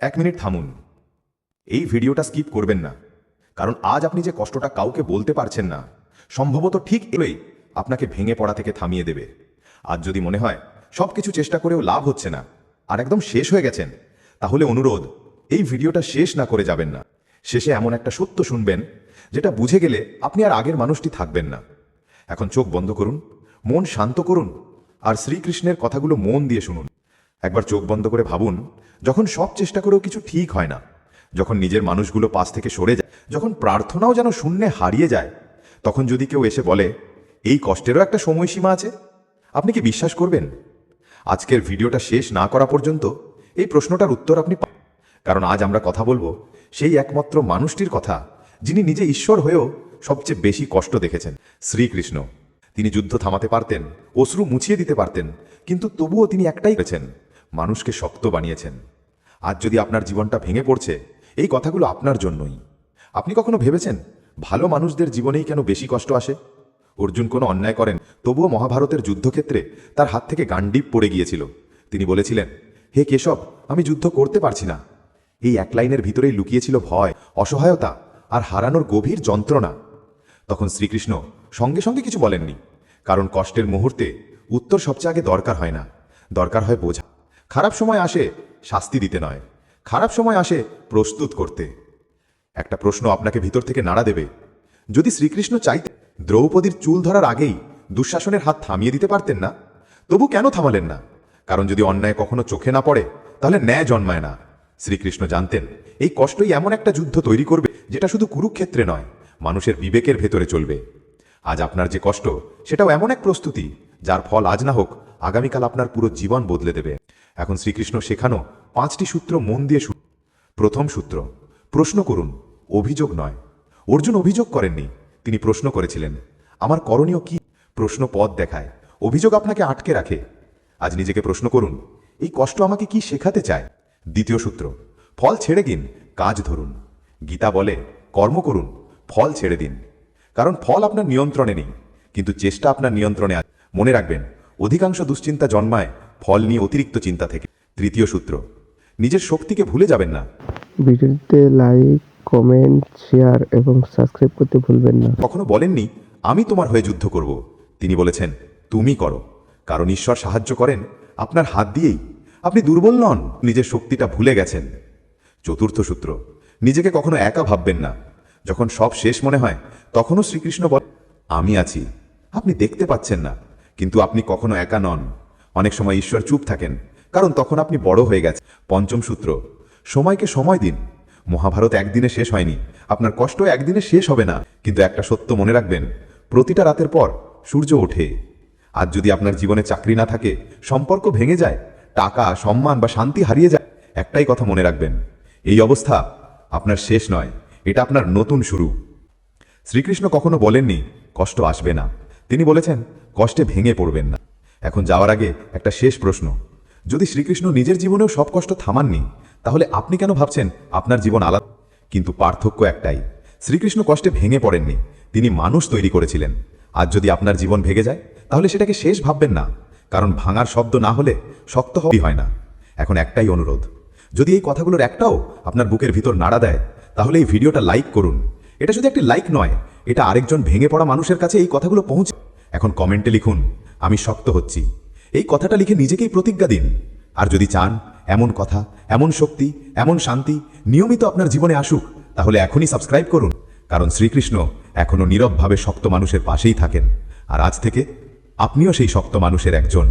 এক মিনিট থামুন। এই ভিডিওটা স্কিপ করবেন না, কারণ আজ আপনি যে কষ্টটা কাউকে বলতে পারছেন না, সম্ভবত ঠিক এটাই আপনাকে ভেঙে পড়া থেকে থামিয়ে দেবে। আজ যদি মনে হয় সব কিছু চেষ্টা করেও লাভ হচ্ছে না আর একদম শেষ হয়ে গেছেন, তাহলে অনুরোধ, এই ভিডিওটা শেষ না করে যাবেন না। শেষে এমন একটা সত্য শুনবেন যেটা বুঝে গেলে আপনি আর আগের মানুষটি থাকবেন না। এখন চোখ বন্ধ করুন, মন শান্ত করুন আর শ্রীকৃষ্ণের কথাগুলো মন দিয়ে শুনুন। একবার চোখ বন্ধ করে ভাবুন, যখন সব চেষ্টা করেও কিছু ঠিক হয় না, যখন নিজের মানুষগুলো পাশ থেকে সরে যায়, যখন প্রার্থনাও যেন শূন্যে হারিয়ে যায়, তখন যদি কেউ এসে বলে এই কষ্টেরও একটা সময়সীমা আছে, আপনি কি বিশ্বাস করবেন? আজকের ভিডিওটা শেষ না করা পর্যন্ত এই প্রশ্নটার উত্তর আপনি পাবেন। কারণ আজ আমরা কথা বলবো সেই একমাত্র মানুষটির কথা যিনি নিজে ঈশ্বর হয়েও সবচেয়ে বেশি কষ্ট দেখেছেন, শ্রীকৃষ্ণ। তিনি যুদ্ধ থামাতে পারতেন, অশ্রু মুছিয়ে দিতে পারতেন, কিন্তু তবুও তিনি একটাই করেছেন, মানুষকে শক্ত বানিয়েছেন। আজ যদি আপনার জীবনটা ভেঙে পড়ছে, এই কথাগুলো আপনার জন্যই। আপনি কখনো ভেবেছেন ভালো মানুষদের জীবনেই কেন বেশি কষ্ট আসে? অর্জুন কোনো অন্যায় করেন, তবুও মহাভারতের যুদ্ধক্ষেত্রে তার হাত থেকে গান্ডীব পড়ে গিয়েছিল। তিনি বলেছিলেন, হে কেশব, আমি যুদ্ধ করতে পারছি না। এই এক লাইনের ভিতরেই লুকিয়েছিল ভয়, অসহায়তা আর হারানোর গভীর যন্ত্রণা। তখন শ্রীকৃষ্ণ সঙ্গে সঙ্গে কিছু বলেননি, কারণ কষ্টের মুহূর্তে উত্তর সবচেয়ে আগে দরকার হয় না, দরকার হয় বোঝা। খারাপ সময় আসে শাস্তি দিতে নয়, খারাপ সময় আসে প্রস্তুত করতে। একটা প্রশ্ন আপনাকে ভিতর থেকে নাড়া দেবে, যদি শ্রীকৃষ্ণ চাইতেন দ্রৌপদীর চুল ধরার আগেই দুঃশাসনের হাত থামিয়ে দিতে পারতেন না, তবু কেন থামালেন না? কারণ যদি অন্যায় কখনো চোখে না পড়ে, তাহলে ন্যায় জন্মায় না। শ্রীকৃষ্ণ জানতেন এই কষ্টই এমন একটা যুদ্ধ তৈরি করবে যেটা শুধু কুরুক্ষেত্রে নয়, মানুষের বিবেকের ভেতরে চলবে। আজ আপনার যে কষ্ট, সেটাও এমন এক প্রস্তুতি যার ফল আজ না হোক আগামীকাল আপনার পুরো জীবন বদলে দেবে। এখন শ্রীকৃষ্ণ শেখানো 5টি সূত্র মন দিয়ে শুনুন। প্রথম সূত্র, প্রশ্ন করুন, অভিযোগ নয়। অর্জুন অভিযোগ করেননি, তিনি প্রশ্ন করেছিলেন, আমার করণীয় কি? প্রশ্ন পথ দেখায়, অভিযোগ আপনাকে আটকে রাখে। আজ নিজেকে প্রশ্ন করুন, এই কষ্ট আমাকে কি শেখাতে চায়? দ্বিতীয় সূত্র, ফল ছেড়ে দিন, কাজ ধরুন। গীতা বলে, কর্ম করুন, ফল ছেড়ে দিন। কারণ ফল আপনার নিয়ন্ত্রণে নেই, কিন্তু চেষ্টা আপনার নিয়ন্ত্রণে আছে। মনে রাখবেন, অধিকাংশ দুশ্চিন্তা জন্মায় ফল নিয়ে অতিরিক্ত চিন্তা থেকে। তৃতীয় সূত্র, নিজের শক্তিকে ভুলে যাবেন না। ভিডিওতে লাইক, কমেন্ট, শেয়ার এবং সাবস্ক্রাইব করতে ভুলবেন না। কখনো বলেননি আমি তোমার হয়ে যুদ্ধ করব, তিনি বলেছেন তুমি করো। কারণ ঈশ্বর সাহায্য করেন আপনার হাত দিয়েই। আপনি দুর্বল নন, নিজের শক্তিটা ভুলে গেছেন। চতুর্থ সূত্র, নিজেকে কখনো একা ভাববেন না। যখন সব শেষ মনে হয়, তখনও শ্রীকৃষ্ণ বলেন, আমি আছি। আপনি দেখতে পাচ্ছেন না, কিন্তু আপনি কখনো একা নন। অনেক সময় ঈশ্বর চুপ থাকেন, কারণ তখন আপনি বড় হয়ে গেছেন। পঞ্চম সূত্র, সময়কে সময় দিন। মহাভারত একদিনে শেষ হয়নি, আপনার কষ্ট একদিনে শেষ হবে না। কিন্তু একটা সত্য মনে রাখবেন, প্রতিটা রাতের পর সূর্য ওঠে। আজ যদি আপনার জীবনে চাকরি না থাকে, সম্পর্ক ভেঙে যায়, টাকা, সম্মান বা শান্তি হারিয়ে যায়, একটাই কথা মনে রাখবেন, এই অবস্থা আপনার শেষ নয়, এটা আপনার নতুন শুরু। শ্রীকৃষ্ণ কখনো বলেননি কষ্ট আসবে না, তিনি বলেছেন কষ্টে ভেঙে পড়বেন না। এখন যাওয়ার আগে একটা শেষ প্রশ্ন, যদি শ্রীকৃষ্ণ নিজের জীবনেও সব কষ্ট থামাননি, তাহলে আপনি কেন ভাবছেন আপনার জীবন আলাদা? কিন্তু পার্থক্য একটাই, শ্রীকৃষ্ণ কষ্টে ভেঙে পড়েননি, তিনি মানুষ তৈরি করেছিলেন। আজ যদি আপনার জীবন ভেঙে যায়, তাহলে সেটাকে শেষ ভাববেন না, কারণ ভাঙার শব্দ না হলে শক্ত হওয়াই হয় না। এখন একটাই অনুরোধ, যদি এই কথাগুলোর একটাও আপনার বুকের ভিতর নাড়া দেয়, তাহলে এই ভিডিওটা লাইক করুন। এটা শুধু একটি লাইক নয়, এটা আরেকজন ভেঙে পড়া মানুষের কাছে এই কথাগুলো পৌঁছে। এখন কমেন্টে লিখুন, আমি শক্ত হচ্ছি। এই কথাটা লিখে নিজেকেই প্রতিজ্ঞা দিন। আর যদি চান এমন কথা, এমন শক্তি, এমন শান্তি নিয়মিত আপনার জীবনে আসুক, তাহলে এখনই সাবস্ক্রাইব করুন। কারণ শ্রীকৃষ্ণ এখনো নীরবভাবে শক্ত মানুষের পাশেই থাকেন। আর আজ থেকে আপনিও সেই শক্ত মানুষের একজন।